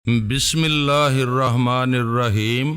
بسم اللہ الرحمن الرحیم۔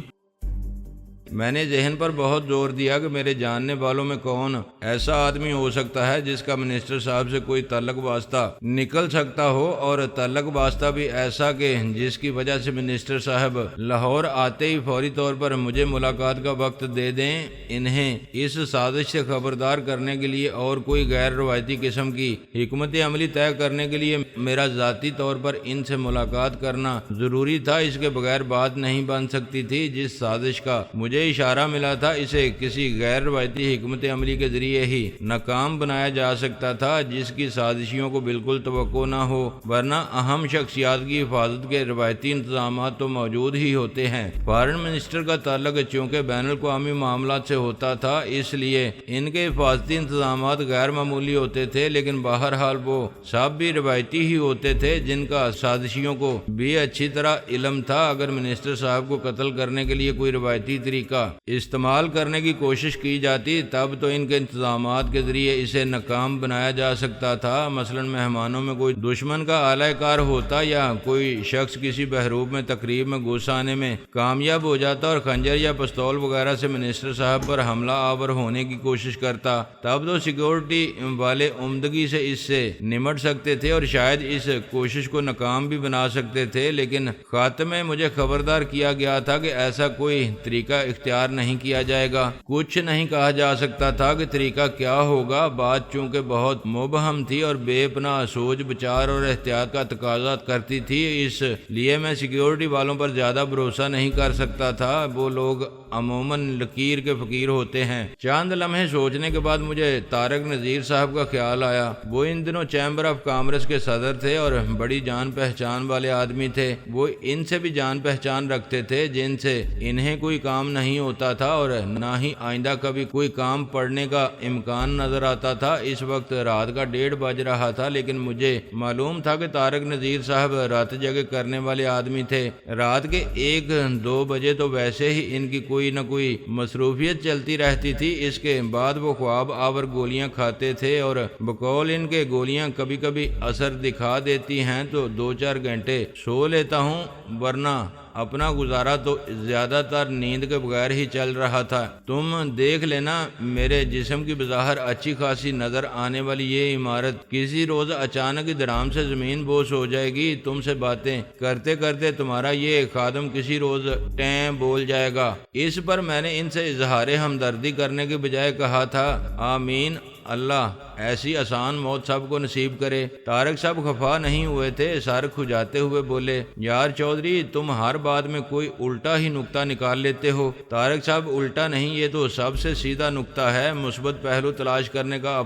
میں نے ذہن پر بہت زور دیا کہ میرے جاننے والوں میں کون ایسا آدمی ہو سکتا ہے جس کا منسٹر صاحب سے کوئی تعلق واسطہ نکل سکتا ہو، اور تعلق واسطہ بھی ایسا کہ جس کی وجہ سے منسٹر صاحب لاہور آتے ہی فوری طور پر مجھے ملاقات کا وقت دے دیں۔ انہیں اس سازش سے خبردار کرنے کے لیے اور کوئی غیر روایتی قسم کی حکمت عملی طے کرنے کے لیے میرا ذاتی طور پر ان سے ملاقات کرنا ضروری تھا۔ اس کے بغیر بات نہیں بن سکتی تھی۔ جس سازش کا مجھے اشارہ ملا تھا اسے کسی غیر روایتی حکمت عملی کے ذریعے ہی ناکام بنایا جا سکتا تھا، جس کی سازشیوں کو بالکل توقع نہ ہو، ورنہ اہم شخصیات کی حفاظت کے روایتی انتظامات تو موجود ہی ہوتے ہیں۔ فارن منسٹر کا تعلق چونکہ بین الاقوامی معاملات سے ہوتا تھا، اس لیے ان کے حفاظتی انتظامات غیر معمولی ہوتے تھے، لیکن بہرحال وہ سب بھی روایتی ہی ہوتے تھے، جن کا سازشیوں کو بھی اچھی طرح علم تھا۔ اگر منسٹر صاحب کو قتل کرنے کے لیے کوئی روایتی طریقہ استعمال کرنے کی کوشش کی جاتی، تب تو ان کے انتظامات کے ذریعے اسے ناکام بنایا جا سکتا تھا۔ مثلا مہمانوں میں کوئی دشمن کا اعلی کار ہوتا یا کوئی شخص کسی بحروب میں تقریب میں گھس آنے میں کامیاب ہو جاتا اور خنجر یا پستول وغیرہ سے منسٹر صاحب پر حملہ آور ہونے کی کوشش کرتا، تب تو سیکیورٹی والے عمدگی سے اس سے نمٹ سکتے تھے اور شاید اس کوشش کو ناکام بھی بنا سکتے تھے۔ لیکن خاتمے میں مجھے خبردار کیا گیا تھا کہ ایسا کوئی طریقہ اختیار نہیں کیا جائے گا۔ کچھ نہیں کہا جا سکتا تھا کہ طریقہ کیا ہوگا۔ بات چونکہ بہت مبہم تھی اور بے پناہ سوچ بچار اور احتیاط کا تقاضا کرتی تھی، اس لیے میں سیکیورٹی والوں پر زیادہ بھروسہ نہیں کر سکتا تھا۔ وہ لوگ عموماً لکیر کے فقیر ہوتے ہیں۔ چند لمحے سوچنے کے بعد مجھے طارق نذیر صاحب کا خیال آیا۔ وہ ان دنوں چیمبر آف کامرس کے صدر تھے اور بڑی جان پہچان والے آدمی تھے۔ وہ ان سے بھی جان پہچان رکھتے تھے جن سے انہیں کوئی کام نہیں ہوتا تھا اور نہ ہی آئندہ کبھی کوئی کام پڑنے کا امکان نظر آتا تھا۔ اس وقت رات کا 1:30 بج رہا تھا، لیکن مجھے معلوم تھا کہ طارق نذیر صاحب رات جگہ کرنے والے آدمی تھے۔ رات کے 1-2 بجے تو ویسے ہی ان کی کوئی نہ کوئی مصروفیت چلتی رہتی تھی۔ اس کے بعد وہ خواب آور گولیاں کھاتے تھے اور بقول ان کے گولیاں کبھی کبھی اثر دکھا دیتی ہیں تو 2-4 گھنٹے سو لیتا ہوں، ورنہ اپنا گزارا تو زیادہ تر نیند کے بغیر ہی چل رہا تھا۔ تم دیکھ لینا، میرے جسم کی بظاہر اچھی خاصی نظر آنے والی یہ عمارت کسی روز اچانک ہی دھڑام سے زمین بوس ہو جائے گی۔ تم سے باتیں کرتے کرتے تمہارا یہ خادم کسی روز ٹیں بول جائے گا۔ اس پر میں نے ان سے اظہار ہمدردی کرنے کے بجائے کہا تھا، آمین، اللہ ایسی آسان موت سب کو نصیب کرے۔ طارق صاحب خفا نہیں ہوئے تھے، سر کھجاتے ہوئے بولے، یار چودھری، تم ہر بات میں کوئی الٹا ہی نکتہ نکال لیتے ہو۔ طارق صاحب، الٹا نہیں، یہ تو سب سے سیدھا نکتہ ہے۔ مثبت پہلو تلاش کرنے کا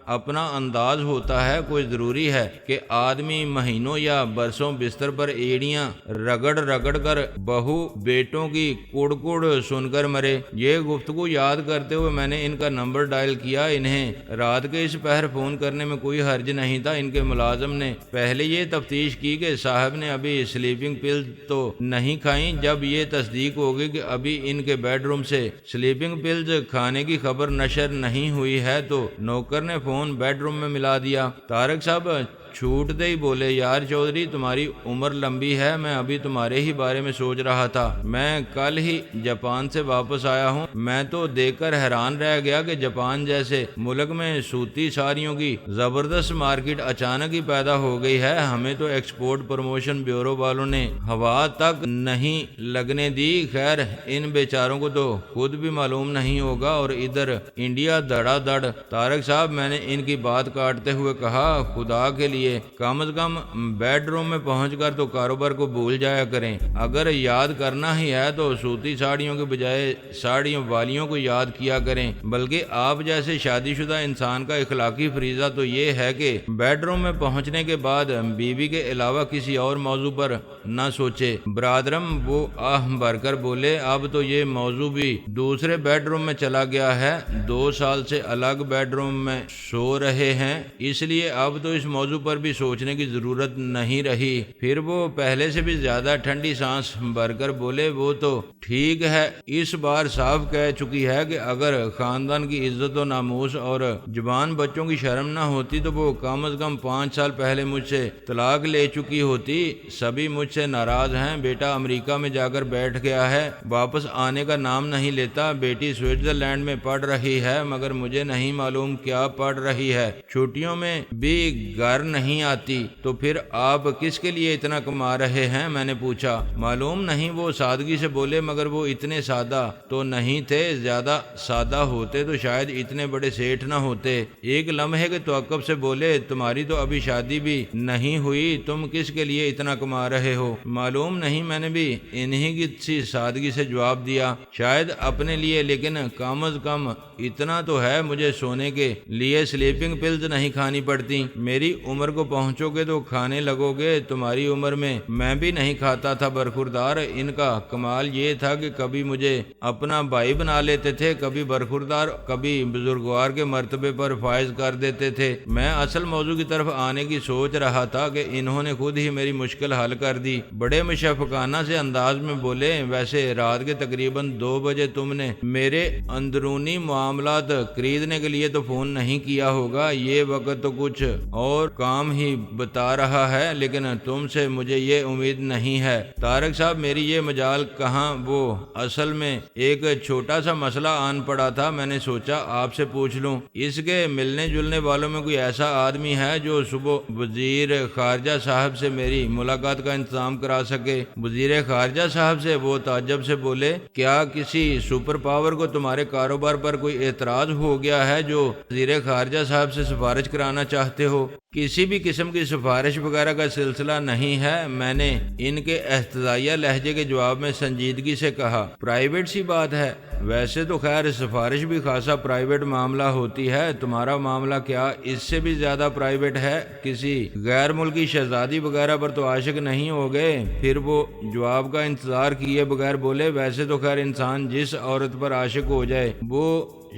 اپنا انداز ہوتا ہے۔ کوئی ضروری ہے کہ آدمی مہینوں یا برسوں بستر پر ایڑیاں رگڑ رگڑ کر بہو بیٹوں کی کڑ سن کر مرے؟ یہ گفتگو یاد کرتے ہوئے میں نے ان کا نمبر ڈائل کیا۔ انہیں رات کے اس پہر فون کرنے میں کوئی حرج نہیں تھا۔ ان کے ملازم نے پہلے یہ تفتیش کی کہ صاحب نے ابھی سلیپنگ پلز تو نہیں کھائیں۔ جب یہ تصدیق ہوگی کہ ابھی ان کے بیڈ روم سے سلیپنگ پلز کھانے کی خبر نشر نہیں ہوئی ہے تو نوکر نے فون بیڈ روم میں ملا دیا۔ طارق صاحب چھوٹتے ہی بولے، یار چودھری، تمہاری عمر لمبی ہے، میں ابھی تمہارے ہی بارے میں سوچ رہا تھا۔ میں کل ہی جاپان سے واپس آیا ہوں۔ میں تو دیکھ کر حیران رہ گیا کہ جاپان جیسے ملک میں سوتی ساڑیوں کی زبردست مارکیٹ اچانک ہی پیدا ہو گئی ہے۔ ہمیں تو ایکسپورٹ پروموشن بیورو والوں نے ہوا تک نہیں لگنے دی۔ خیر، ان بیچاروں کو تو خود بھی معلوم نہیں ہوگا، اور ادھر انڈیا دھڑا دھڑ۔ طارق صاحب، میں نے ان کی بات کاٹتے ہوئے کہا، خدا کے لیے کم از کم بیڈ روم میں پہنچ کر تو کاروبار کو بھول جایا کریں۔ اگر یاد کرنا ہی ہے تو سوتی ساڑیوں کے بجائے ساڑیوں والیوں کو یاد کیا کریں۔ بلکہ آپ جیسے شادی شدہ انسان کا اخلاقی فریضہ تو یہ ہے کہ بیڈ روم میں پہنچنے کے بعد بیوی کے علاوہ کسی اور موضوع پر نہ سوچے۔ برادرم، وہ آہ بھر کر بولے، اب تو یہ موضوع بھی دوسرے بیڈ روم میں چلا گیا ہے۔ 2 سال سے الگ بیڈ روم میں سو رہے ہیں، اس لیے اب تو اس موضوع پر پر بھی سوچنے کی ضرورت نہیں رہی۔ پھر وہ پہلے سے بھی زیادہ ٹھنڈی سانس بھر کر بولے، وہ تو ٹھیک ہے، اس بار صاف کہہ چکی ہے کہ اگر خاندان کی عزت و ناموس اور جوان بچوں کی شرم نہ ہوتی تو وہ کم از کم 5 سال پہلے مجھ سے طلاق لے چکی ہوتی۔ سبھی مجھ سے ناراض ہیں، بیٹا امریکہ میں جا کر بیٹھ گیا ہے، واپس آنے کا نام نہیں لیتا، بیٹی سوئٹزرلینڈ میں پڑھ رہی ہے، مگر مجھے نہیں معلوم کیا پڑھ رہی ہے، چھٹیوں میں بھی گھر نہیں آتی۔ تو پھر آپ کس کے لیے اتنا کما رہے ہیں؟ میں نے پوچھا۔ معلوم نہیں، وہ سادگی سے بولے، مگر وہ اتنے سادہ تو نہیں تھے، زیادہ سادہ ہوتے تو شاید اتنے بڑے سیٹھ نہ ہوتے۔ ایک لمحے کے توقف سے بولے، تمہاری تو ابھی شادی بھی نہیں ہوئی، تم کس کے لیے اتنا کما رہے ہو؟ معلوم نہیں، میں نے بھی انہی کی سی سادگی سے جواب دیا، شاید اپنے لیے، لیکن کم از کم اتنا تو ہے، مجھے سونے کے لیے سلیپنگ پلز نہیں کھانی پڑتی۔ میری عمر کو پہنچو گے تو کھانے لگو گے، تمہاری عمر میں بھی نہیں کھاتا تھا برخوردار۔ ان کا کمال یہ تھا کہ کبھی مجھے اپنا بھائی بنا لیتے تھے، کبھی برخوردار، کبھی بزرگوار کے مرتبے پر فائز کر دیتے تھے۔ میں اصل موضوع کی طرف آنے کی سوچ رہا تھا کہ انہوں نے خود ہی میری مشکل حل کر دی۔ بڑے مشفقانہ سے انداز میں بولے، ویسے رات کے تقریباً 2 بجے تم نے میرے اندرونی معاملات خریدنے کے لیے تو فون نہیں کیا ہوگا، یہ وقت تو کچھ اور کام ہی بتا رہا ہے، لیکن تم سے مجھے یہ امید نہیں ہے۔ طارق صاحب، میری یہ مجال کہاں، وہ اصل میں ایک چھوٹا سا مسئلہ آن پڑا تھا، میں نے سوچا آپ سے پوچھ لوں۔ اس کے ملنے جلنے والوں میں کوئی ایسا آدمی ہے جو صبح وزیر خارجہ صاحب سے میری ملاقات کا انتظام کرا سکے؟ وزیر خارجہ صاحب سے؟ وہ تعجب سے بولے، کیا کسی سپر پاور کو تمہارے کاروبار پر کوئی اعتراض ہو گیا ہے جو وزیر خارجہ صاحب سے سفارش کرانا چاہتے ہو؟ کسی بھی قسم کی سفارش وغیرہ کا سلسلہ نہیں ہے، میں نے ان کے احتجاجیہ لہجے کے جواب میں سنجیدگی سے کہا۔ پرائیویٹ سی بات ہے، ویسے تو خیر سفارش بھی خاصا پرائیویٹ معاملہ ہوتی ہے، تمہارا معاملہ کیا اس سے بھی زیادہ پرائیویٹ ہے؟ کسی غیر ملکی شہزادی وغیرہ پر تو عاشق نہیں ہو گئے؟ پھر وہ جواب کا انتظار کیے بغیر بولے، ویسے تو خیر انسان جس عورت پر عاشق ہو جائے وہ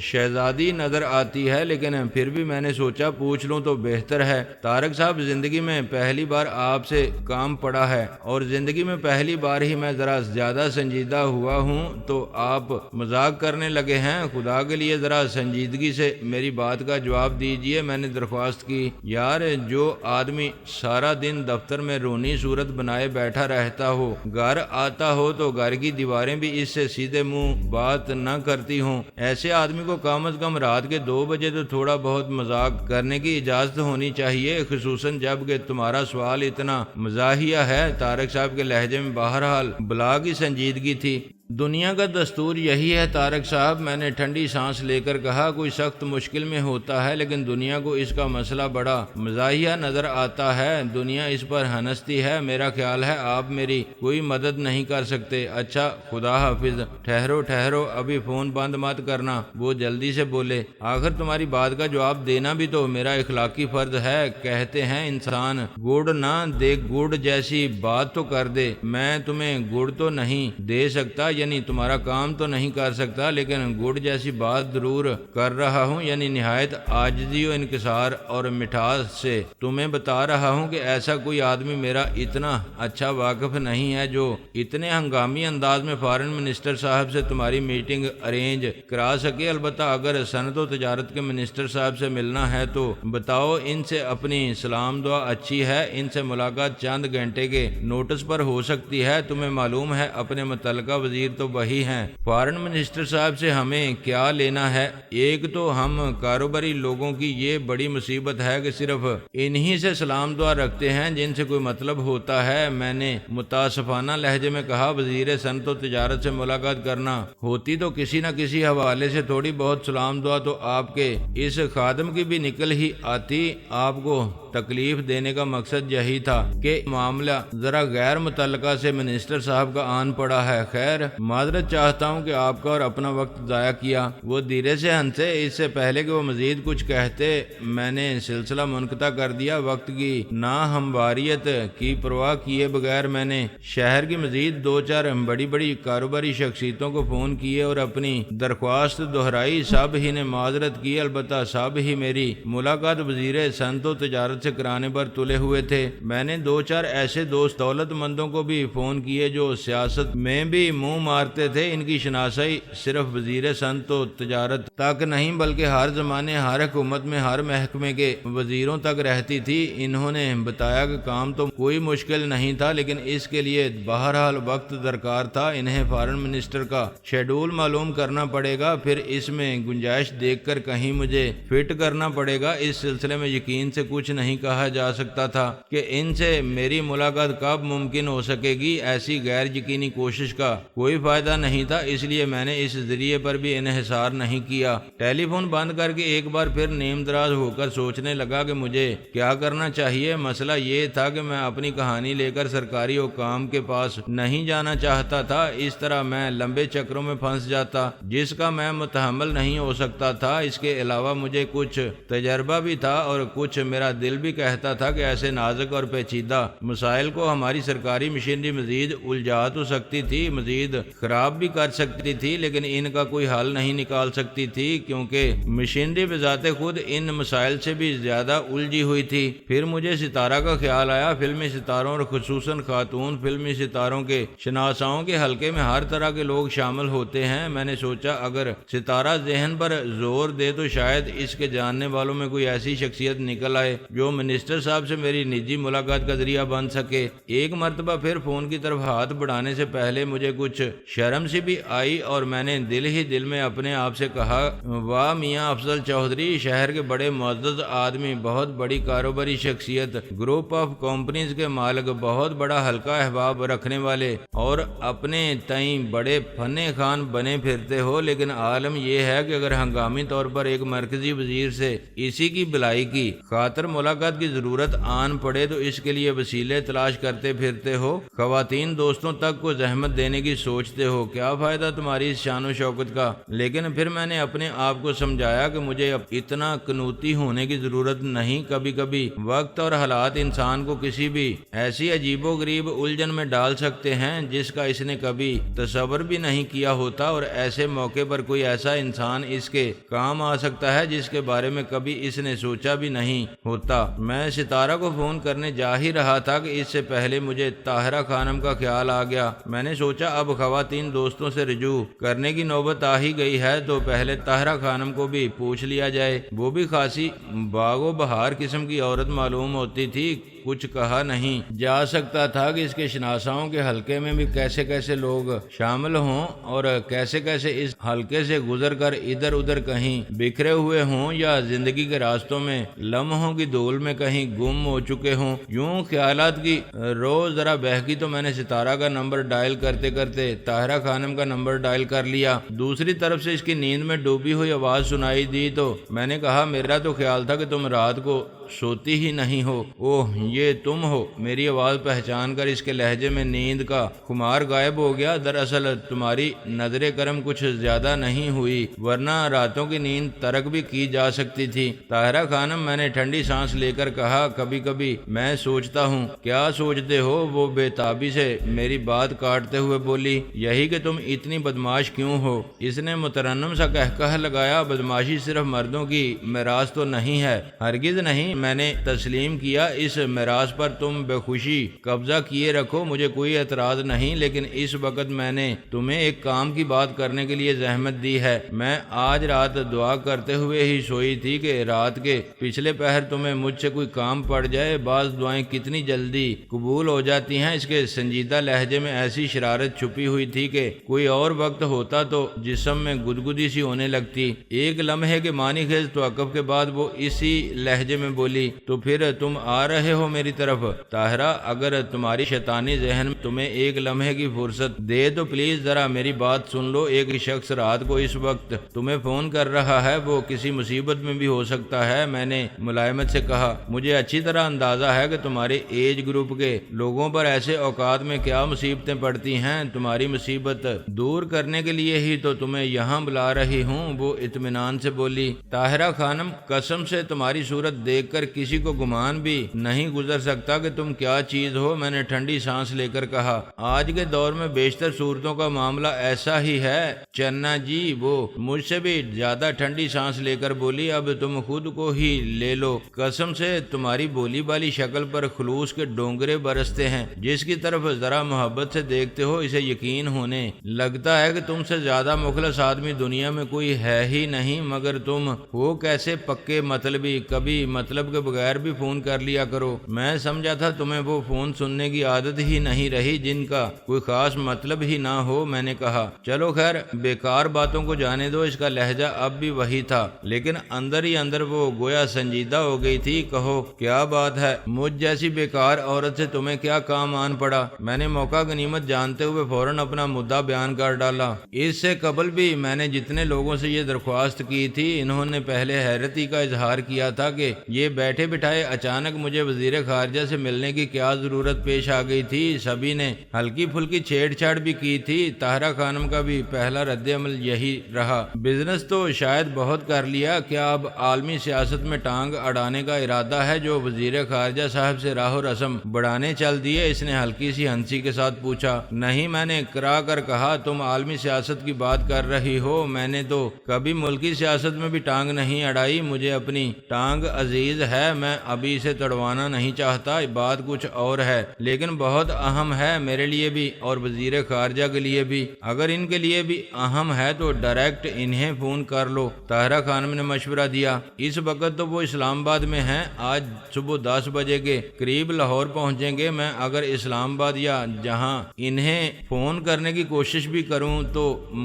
شہزادی نظر آتی ہے، لیکن پھر بھی میں نے سوچا پوچھ لوں تو بہتر ہے۔ طارق صاحب، زندگی میں پہلی بار آپ سے کام پڑا ہے، اور زندگی میں پہلی بار ہی میں ذرا زیادہ سنجیدہ ہوا ہوں، تو آپ مذاق کرنے لگے ہیں؟ خدا کے لیے ذرا سنجیدگی سے میری بات کا جواب دیجئے، میں نے درخواست کی۔ یار، جو آدمی سارا دن دفتر میں رونی صورت بنائے بیٹھا رہتا ہو، گھر آتا ہو تو گھر کی دیواریں بھی اس سے سیدھے منہ بات نہ کرتی ہوں، ایسے آدمی کو کم از کم رات کے 2 بجے تو تھوڑا بہت مذاق کرنے کی اجازت ہونی چاہیے، خصوصاً جب کہ تمہارا سوال اتنا مزاحیہ ہے۔ طارق صاحب کے لہجے میں بہرحال بلا کی سنجیدگی تھی۔ دنیا کا دستور یہی ہے طارق صاحب، میں نے ٹھنڈی سانس لے کر کہا، کوئی سخت مشکل میں ہوتا ہے لیکن دنیا کو اس کا مسئلہ بڑا مزاحیہ نظر آتا ہے، دنیا اس پر ہنستی ہے، میرا خیال ہے آپ میری کوئی مدد نہیں کر سکتے۔ اچھا، خدا حافظ۔ ٹھہرو، ابھی فون بند مت کرنا، وہ جلدی سے بولے، آخر تمہاری بات کا جواب دینا بھی تو میرا اخلاقی فرض ہے، کہتے ہیں انسان گڑ نہ دے گڑ جیسی بات تو کر دے، میں تمہیں گڑ تو نہیں دے سکتا، یعنی تمہارا کام تو نہیں کر سکتا، لیکن گڑ جیسی بات ضرور کر رہا ہوں، یعنی نہایت عاجزی و انکسار اور مٹھاس سے تمہیں بتا رہا ہوں کہ ایسا کوئی آدمی میرا اتنا اچھا واقف نہیں ہے جو اتنے ہنگامی انداز میں فارن منسٹر صاحب سے تمہاری میٹنگ ارینج کرا سکے۔ البتہ اگر صنعت و تجارت کے منسٹر صاحب سے ملنا ہے تو بتاؤ، ان سے اپنی سلام دعا اچھی ہے، ان سے ملاقات چند گھنٹے کے نوٹس پر ہو سکتی ہے، تمہیں معلوم ہے اپنے متعلقہ وزیر تو وہی ہیں، فارن منسٹر صاحب سے ہمیں کیا لینا ہے؟ ایک تو ہم کاروباری لوگوں کی یہ بڑی مصیبت ہے کہ صرف انہی سے سلام دعا رکھتے ہیں جن سے کوئی مطلب ہوتا ہے۔ میں نے متاسفانہ لہجے میں کہا، وزیر صنعت و تجارت سے ملاقات کرنا ہوتی تو کسی نہ کسی حوالے سے تھوڑی بہت سلام دعا تو آپ کے اس خادم کی بھی نکل ہی آتی، آپ کو تکلیف دینے کا مقصد یہی تھا کہ معاملہ ذرا غیر متعلقہ سے منسٹر صاحب کا آن پڑا ہے۔ خیر، معذرت چاہتا ہوں کہ آپ کا اور اپنا وقت ضائع کیا۔ وہ دھیرے سے ہنسے۔ اس سے پہلے کہ وہ مزید کچھ کہتے میں نے سلسلہ منقطع کر دیا۔ وقت کی ناہمواریت کی پرواہ کیے بغیر میں نے شہر کی مزید 2-4 بڑی بڑی کاروباری شخصیتوں کو فون کیے اور اپنی درخواست دہرائی۔ سب ہی نے معذرت کی، البتہ سب ہی میری ملاقات وزیر صنعت و تجارت سے کرانے پر تلے ہوئے تھے۔ میں نے 2-4 ایسے دوست دولت مندوں کو بھی فون کیے جو سیاست میں بھی منہ مارتے تھے۔ ان کی شناسائی صرف وزیر صنعت و تجارت تک نہیں بلکہ ہر زمانے، ہر حکومت میں، ہر محکمے کے وزیروں تک رہتی تھی۔ انہوں نے بتایا کہ کام تو کوئی مشکل نہیں تھا، لیکن اس کے لیے بہرحال وقت درکار تھا۔ انہیں فارن منسٹر کا شیڈول معلوم کرنا پڑے گا، پھر اس میں گنجائش دیکھ کر کہیں مجھے فٹ کرنا پڑے گا۔ اس سلسلے میں یقین سے کچھ نہیں کہا جا سکتا تھا کہ ان سے میری ملاقات کب ممکن ہو سکے گی۔ ایسی غیر یقینی کوشش کا کوئی فائدہ نہیں تھا، اس لیے میں نے اس ذریعے پر بھی انحصار نہیں کیا۔ ٹیلی فون بند کر کے ایک بار پھر نیم دراز ہو کر سوچنے لگا کہ مجھے کیا کرنا چاہیے۔ مسئلہ یہ تھا کہ میں اپنی کہانی لے کر سرکاری حکام کے پاس نہیں جانا چاہتا تھا۔ اس طرح میں لمبے چکروں میں پھنس جاتا جس کا میں متحمل نہیں ہو سکتا تھا۔ اس کے علاوہ مجھے کچھ تجربہ بھی تھا اور کچھ میرا دل بھی کہتا تھا کہ ایسے نازک اور پیچیدہ مسائل کو ہماری سرکاری مشینری مزید الجھا تو سکتی تھی، مزید خراب بھی کر سکتی تھی، لیکن ان کا کوئی حل نہیں نکال سکتی تھی، کیونکہ مشینری بذات خود ان مسائل سے بھی زیادہ الجھی ہوئی تھی۔ پھر مجھے ستارہ کا خیال آیا۔ فلمی ستاروں اور خصوصاً خاتون فلمی ستاروں کے شناساؤں کے حلقے میں ہر طرح کے لوگ شامل ہوتے ہیں۔ میں نے سوچا اگر ستارہ ذہن پر زور دے تو شاید اس کے جاننے والوں میں کوئی ایسی شخصیت نکل آئے جو منسٹر صاحب سے میری نجی ملاقات کا ذریعہ بن سکے۔ ایک مرتبہ پھر فون کی طرف ہاتھ بڑھانے سے پہلے مجھے کچھ شرم سی بھی آئی اور میں نے دل ہی دل میں اپنے آپ سے کہا، واہ میاں افضل چودھری، شہر کے بڑے معزز آدمی، بہت بڑی کاروباری شخصیت، گروپ آف کمپنیز کے مالک، بہت بڑا حلقہ احباب رکھنے والے اور اپنے تئیں بڑے فن خان بنے پھرتے ہو، لیکن عالم یہ ہے کہ اگر ہنگامی طور پر ایک مرکزی وزیر سے اسی کی بھلائی کی خاطر ملاقات کی ضرورت آن پڑے تو اس کے لیے وسیلے تلاش کرتے پھرتے ہو، خواتین دوستوں تک کو زحمت دینے کی سوچتے ہو، کیا فائدہ تمہاری اس شان و شوکت کا؟ لیکن پھر میں نے اپنے آپ کو سمجھایا کہ مجھے اب اتنا قنوتی ہونے کی ضرورت نہیں۔ کبھی کبھی وقت اور حالات انسان کو کسی بھی ایسی عجیب و غریب الجھن میں ڈال سکتے ہیں جس کا اس نے کبھی تصور بھی نہیں کیا ہوتا، اور ایسے موقع پر کوئی ایسا انسان اس کے کام آ سکتا ہے جس کے بارے میں کبھی اس نے سوچا بھی نہیں ہوتا۔ میں ستارہ کو فون کرنے جا ہی رہا تھا کہ اس سے پہلے مجھے طاہرہ خانم کا خیال آ گیا۔ میں نے سوچا اب خواتین دوستوں سے رجوع کرنے کی نوبت آ ہی گئی ہے تو پہلے طاہرہ خانم کو بھی پوچھ لیا جائے۔ وہ بھی خاصی باغ و بہار قسم کی عورت معلوم ہوتی تھی۔ کچھ کہا نہیں جا سکتا تھا کہ اس کے شناساؤں کے حلقے میں بھی کیسے کیسے لوگ شامل ہوں اور کیسے کیسے اس حلقے سے گزر کر ادھر ادھر کہیں بکھرے ہوئے ہوں یا زندگی کے راستوں میں لمحوں کی دھول میں کہیں گم ہو چکے ہوں۔ یوں خیالات کی روز ذرا بہکی تو میں نے ستارہ کا نمبر ڈائل کرتے کرتے طاہرہ خانم کا نمبر ڈائل کر لیا۔ دوسری طرف سے اس کی نیند میں ڈوبی ہوئی آواز سنائی دی تو میں نے کہا، میرا تو خیال تھا کہ تم رات کو سوتی ہی نہیں ہو۔ اوہ یہ تم ہو؟ میری آواز پہچان کر اس کے لہجے میں نیند کا خمار غائب ہو گیا۔ دراصل تمہاری نظر کرم کچھ زیادہ نہیں ہوئی ورنہ راتوں کی نیند ترک بھی کی جا سکتی تھی۔ طاہرہ خانم، میں نے ٹھنڈی سانس لے کر کہا، کبھی کبھی میں سوچتا ہوں۔ کیا سوچتے ہو؟ وہ بے تابی سے میری بات کاٹتے ہوئے بولی، یہی کہ تم اتنی بدماش کیوں ہو؟ اس نے مترنم سا کہہ لگایا، بدماشی صرف مردوں کی میراث تو نہیں ہے۔ ہرگز نہیں، میں نے تسلیم کیا۔ اس میراث پر تم بے خوشی قبضہ کیے رکھو، مجھے کوئی اعتراض نہیں، لیکن اس وقت میں نے تمہیں ایک کام کی بات کرنے کے لیے زحمت دی ہے۔ میں آج رات دعا کرتے ہوئے ہی سوئی تھی کہ رات کے پچھلے پہر تمہیں مجھ سے کوئی کام پڑ جائے۔ بعض دعائیں کتنی جلدی قبول ہو جاتی ہیں۔ اس کے سنجیدہ لہجے میں ایسی شرارت چھپی ہوئی تھی کہ کوئی اور وقت ہوتا تو جسم میں گدگدی سی ہونے لگتی۔ ایک لمحے کے معنی خیز توقف کے بعد وہ اسی لہجے میں بولی، بولی تو پھر تم آ رہے ہو میری طرف؟ طاہرہ اگر تمہاری شیطانی ذہن تمہیں ایک لمحے کی فرصت دے تو پلیز ذرا میری بات سن لو۔ ایک شخص رات کو اس وقت تمہیں فون کر رہا ہے، وہ کسی مصیبت میں بھی ہو سکتا ہے۔ میں نے ملائمت سے کہا، مجھے اچھی طرح اندازہ ہے کہ تمہارے ایج گروپ کے لوگوں پر ایسے اوقات میں کیا مصیبتیں پڑتی ہیں۔ تمہاری مصیبت دور کرنے کے لیے ہی تو تمہیں یہاں بلا رہی ہوں، وہ اطمینان سے بولی۔ طاہرہ خانم، قسم سے تمہاری صورت دیکھ کر کسی کو گمان بھی نہیں گزر سکتا کہ تم کیا چیز ہو، میں نے ٹھنڈی سانس لے کر کہا۔ آج کے دور میں بیشتر صورتوں کا معاملہ ایسا ہی ہے چنا جی، وہ مجھ سے بھی زیادہ ٹھنڈی سانس لے کر بولی۔ اب تم خود کو ہی لے لو، قسم سے تمہاری بولی بالی شکل پر خلوص کے ڈونگرے برستے ہیں۔ جس کی طرف ذرا محبت سے دیکھتے ہو اسے یقین ہونے لگتا ہے کہ تم سے زیادہ مخلص آدمی دنیا میں کوئی ہے ہی نہیں، مگر تم ہو کیسے پکے مطلبی، کبھی مطلب کے بغیر بھی فون کر لیا کرو۔ میں سمجھا تھا تمہیں وہ فون سننے کی عادت ہی نہیں رہی جن کا کوئی خاص مطلب ہی نہ ہو۔ میں نے کہا، چلو خیر بیکار باتوں کو جانے دو۔ اس کا لہجہ اب بھی وہی تھا، لیکن اندر ہی اندر وہ گویا سنجیدہ ہو گئی تھی۔ کہو کیا بات ہے، مجھ جیسی بیکار عورت سے تمہیں کیا کام آن پڑا؟ میں نے موقع غنیمت جانتے ہوئے فوراً اپنا مدعا بیان کر ڈالا۔ اس سے قبل بھی میں نے جتنے لوگوں سے یہ درخواست کی تھی، انہوں نے پہلے حیرتی کا اظہار کیا تھا کہ یہ بیٹھے بٹھائے اچانک مجھے وزیر خارجہ سے ملنے کی کیا ضرورت پیش آ گئی تھی۔ سبھی نے ہلکی پھلکی چھیڑ چھاڑ بھی کی تھی۔ طاہرہ خانم کا بھی پہلا رد عمل یہی رہا، بزنس تو شاید بہت کر لیا، کیا اب عالمی سیاست میں ٹانگ اڑانے کا ارادہ ہے جو وزیر خارجہ صاحب سے راہ و رسم بڑھانے چل دیے؟ اس نے ہلکی سی ہنسی کے ساتھ پوچھا۔ نہیں، میں نے کرا کر کہا، تم عالمی سیاست کی بات کر رہی ہو، میں نے تو کبھی ملکی سیاست میں بھی ٹانگ نہیں اڑائی۔ مجھے اپنی ٹانگ عزیز ہے، میں ابھی اسے تڑوانا نہیں چاہتا۔ بات کچھ اور ہے، لیکن بہت اہم ہے میرے لیے بھی اور وزیر خارجہ کے لیے بھی۔ اگر ان کے لیے بھی اہم ہے تو ڈائریکٹ انہیں فون کر لو، طاہرہ خانم نے مشورہ دیا۔ اس وقت تو وہ اسلام آباد میں ہیں، آج صبح 10 بجے کے قریب لاہور پہنچیں گے۔ میں اگر اسلام آباد یا جہاں انہیں فون کرنے کی کوشش بھی کروں تو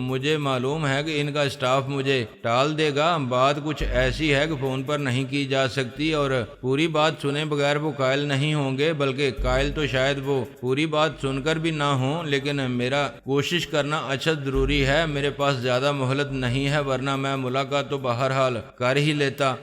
مجھے معلوم ہے کہ ان کا اسٹاف مجھے ٹال دے گا۔ بات کچھ ایسی ہے کہ فون پر نہیں کی جا سکتی اور پوری بات سنے بغیر وہ قائل نہیں ہوں گے، بلکہ قائل تو شاید وہ پوری بات سن کر بھی نہ ہوں، لیکن میرا کوشش کرنا اچھا ضروری ہے۔ میرے پاس زیادہ مہلت نہیں ہے، ورنہ میں ملاقات تو بہرحال کر ہی لیتا۔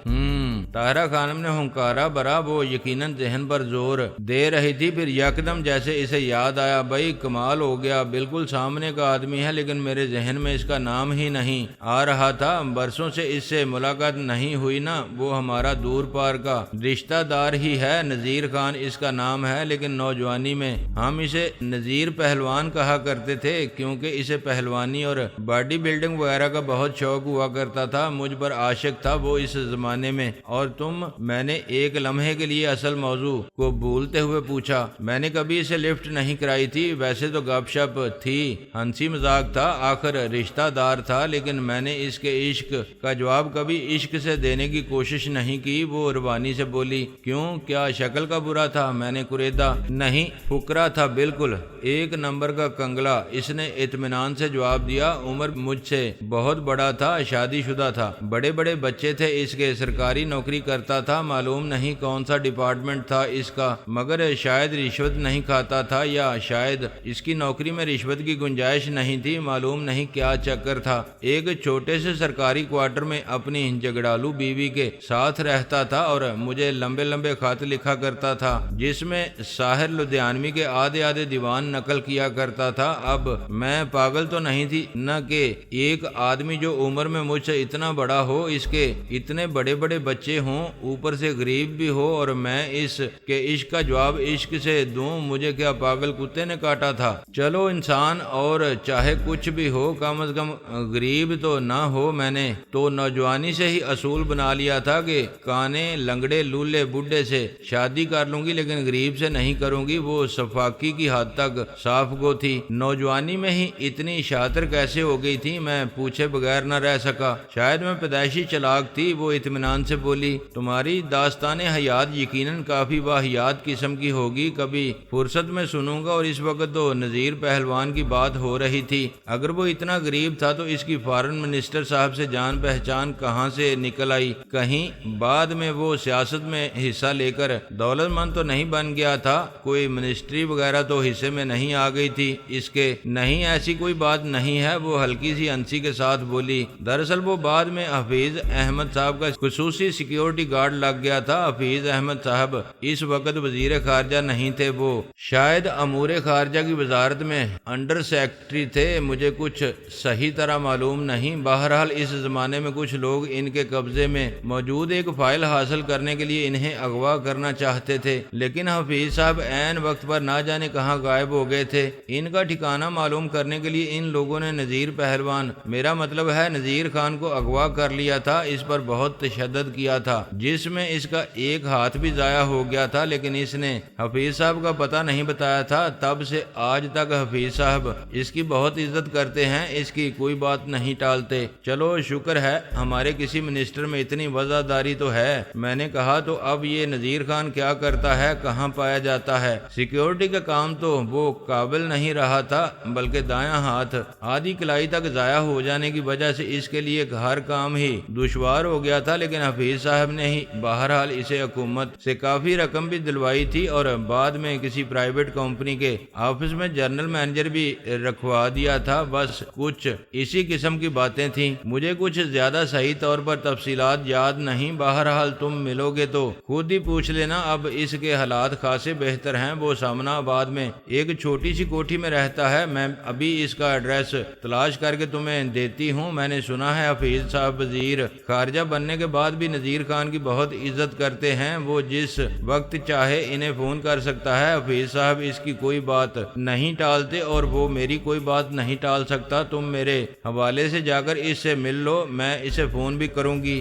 طاہرہ خانم نے ہنکارا برا، وہ یقیناً ذہن پر زور دے رہی تھی، پھر یکدم جیسے اسے یاد آیا، بھائی کمال ہو گیا، بالکل سامنے کا آدمی ہے لیکن میرے ذہن میں اس کا نام ہی نہیں آ رہا تھا۔ برسوں سے اس سے ملاقات نہیں ہوئی نا، وہ ہمارا دور پار کا رشتہ دار ہی ہے، نذیر خان اس کا نام ہے، لیکن نوجوانی میں ہم اسے نذیر پہلوان کہا کرتے تھے کیونکہ اسے پہلوانی اور باڈی بلڈنگ وغیرہ کا بہت شوق ہوا کرتا تھا۔ مجھ پر عاشق تھا وہ اس زمانے میں۔ اور تم؟ میں نے ایک لمحے کے لیے اصل موضوع کو بھولتے ہوئے پوچھا۔ میں نے کبھی اسے لفٹ نہیں کرائی تھی، ویسے تو گپ شپ تھی، ہنسی مذاق تھا، آخر رشتہ دار تھا، لیکن میں نے اس کے عشق کا جواب کبھی عشق سے دینے کی کوشش نہیں کی۔ وہ روانی سے بولی، کیوں، کیا شکل کا برا تھا؟ میں نے کریدا، نہیں فقرا تھا، بالکل ایک نمبر کا کنگلا، اس نے اطمینان سے جواب دیا۔ عمر مجھ سے بہت بڑا تھا، شادی شدہ تھا، بڑے بڑے بچے تھے اس کے، سرکاری نوکری کرتا تھا، معلوم نہیں کون سا ڈپارٹمنٹ تھا اس کا، مگر شاید رشوت نہیں کھاتا تھا یا شاید اس کی نوکری میں رشوت کی گنجائش نہیں تھی، معلوم نہیں کیا چکر تھا۔ ایک چھوٹے سے سرکاری کوارٹر میں اپنی جگڑالو بیوی کے ساتھ رہتا تھا اور مجھے لمبے لمبے خط لکھا کرتا تھا جس میں ساحر لدھیانوی کے آدھے آدھے دیوان نقل کیا کرتا تھا۔ اب میں پاگل تو نہیں تھی نہ کہ ایک آدمی جو عمر میں مجھ سے اتنا بڑا ہو، اس کے اتنے بڑے بڑے بچے ہوں، اوپر سے غریب بھی ہو، اور میں اس کے عشق کا جواب عشق سے دوں؟ مجھے کیا پاگل کتے نے کاٹا تھا؟ چلو انسان اور چاہے کچھ بھی ہو، کم از کم غریب تو نہ ہو۔ میں نے تو نوجوانی سے ہی اصول بنا لیا تھا کہ کانے لنگڑے لولے بڈھے سے شادی کر لوں گی لیکن غریب سے نہیں کروں گی۔ وہ صفاقی کی حد تک تک صاف گو تھی۔ نوجوانی میں ہی اتنی شاطر کیسے ہو گئی تھی، میں پوچھے بغیر نہ رہ سکا۔ شاید میں پیدائشی چلاک تھی۔ وہ اطمینان سے بولی، تمہاری داستان حیات یقیناً کافی واہیات قسم کی ہوگی، کبھی فرصت میں سنوں گا۔ اور اس وقت تو نذیر پہلوان کی بات ہو رہی تھی۔ اگر وہ اتنا غریب تھا تو اس کی فارن منسٹر صاحب سے جان پہچان کہاں سے نکل آئی؟ کہیں بعد میں وہ سیاست میں حصہ لے کر دولت مند تو نہیں بن گیا تھا؟ کوئی منسٹری وغیرہ تو حصے میں نہیں آ گئی تھی اس کے؟ نہیں، ایسی کوئی بات نہیں ہے، وہ ہلکی سی ہنسی کے ساتھ بولی۔ دراصل وہ بعد میں حفیظ احمد صاحب کا خصوصی سیکیورٹی گارڈ لگ گیا تھا۔ حفیظ احمد صاحب اس وقت وزیر خارجہ نہیں تھے، وہ شاید امور خارجہ کی وزارت میں انڈر سیکرٹری تھے، مجھے کچھ صحیح طرح معلوم نہیں۔ بہرحال اس زمانے میں کچھ لوگ ان کے قبضے میں موجود ایک فائل حاصل کرنے کے لیے انہیں اغوا کرنا چاہتے تھے، لیکن حفیظ صاحب عین وقت پر نہ جانے کہاں غائب ہو گئے تھے۔ ان کا ٹھکانہ معلوم کرنے کے لیے ان لوگوں نے نذیر پہلوان، میرا مطلب ہے نذیر خان کو اغوا کر لیا تھا۔ اس پر بہت تشدد کیا تھا، جس میں اس کا ایک ہاتھ بھی ضائع ہو گیا تھا، لیکن اس نے حفیظ صاحب کا پتہ نہیں بتایا تھا۔ تب سے آج تک حفیظ صاحب اس کی بہت عزت کرتے ہیں، اس کی کوئی بات نہیں ٹالتے۔ چلو شکر ہے ہمارے کسی منسٹر میں اتنی وفاداری تو ہے۔ میں نے کہا، تو اب یہ نذیر خان کیا کرتا ہے، کہاں پایا جاتا ہے؟ سیکیورٹی کا کام تو وہ قابل نہیں رہا تھا، بلکہ دایاں ہاتھ آدھی کلائی تک ضائع ہو جانے کی وجہ سے اس کے لیے ہر کام ہی دشوار ہو گیا تھا، لیکن حفیظ صاحب نے ہی بہرحال اسے حکومت سے کافی رقم بھی دلوائی تھی اور بعد میں کسی پرائیویٹ کمپنی کے آفس میں جنرل مینیجر بھی رکھوا دیا تھا۔ بس کچھ اسی قسم کی باتیں تھیں، مجھے کچھ زیادہ صحیح طور پر تفصیلات یاد نہیں۔ بہرحال تم ملو گے تو خود ہی پوچھ لینا۔ اب اس کے حالات خاصے بہتر ہیں، وہ سامنا آباد میں ایک چھوٹی سی کوٹھی میں رہتا ہے۔ میں ابھی اس کا ایڈریس تلاش کر کے تمہیں دیتی ہوں۔ میں نے سنا ہے حفیظ صاحب وزیر خارجہ بننے کے بعد بھی نذیر خان کی بہت عزت کرتے ہیں، وہ جس وقت چاہے انہیں فون کر سکتا ہے۔ حفیظ صاحب اس کی کوئی بات نہیں ٹالتے اور وہ میری کوئی بات نہیں ٹال سکتا۔ تم میرے حوالے سے جا کر اس سے مل لو، میں اسے فون بھی کروں گی۔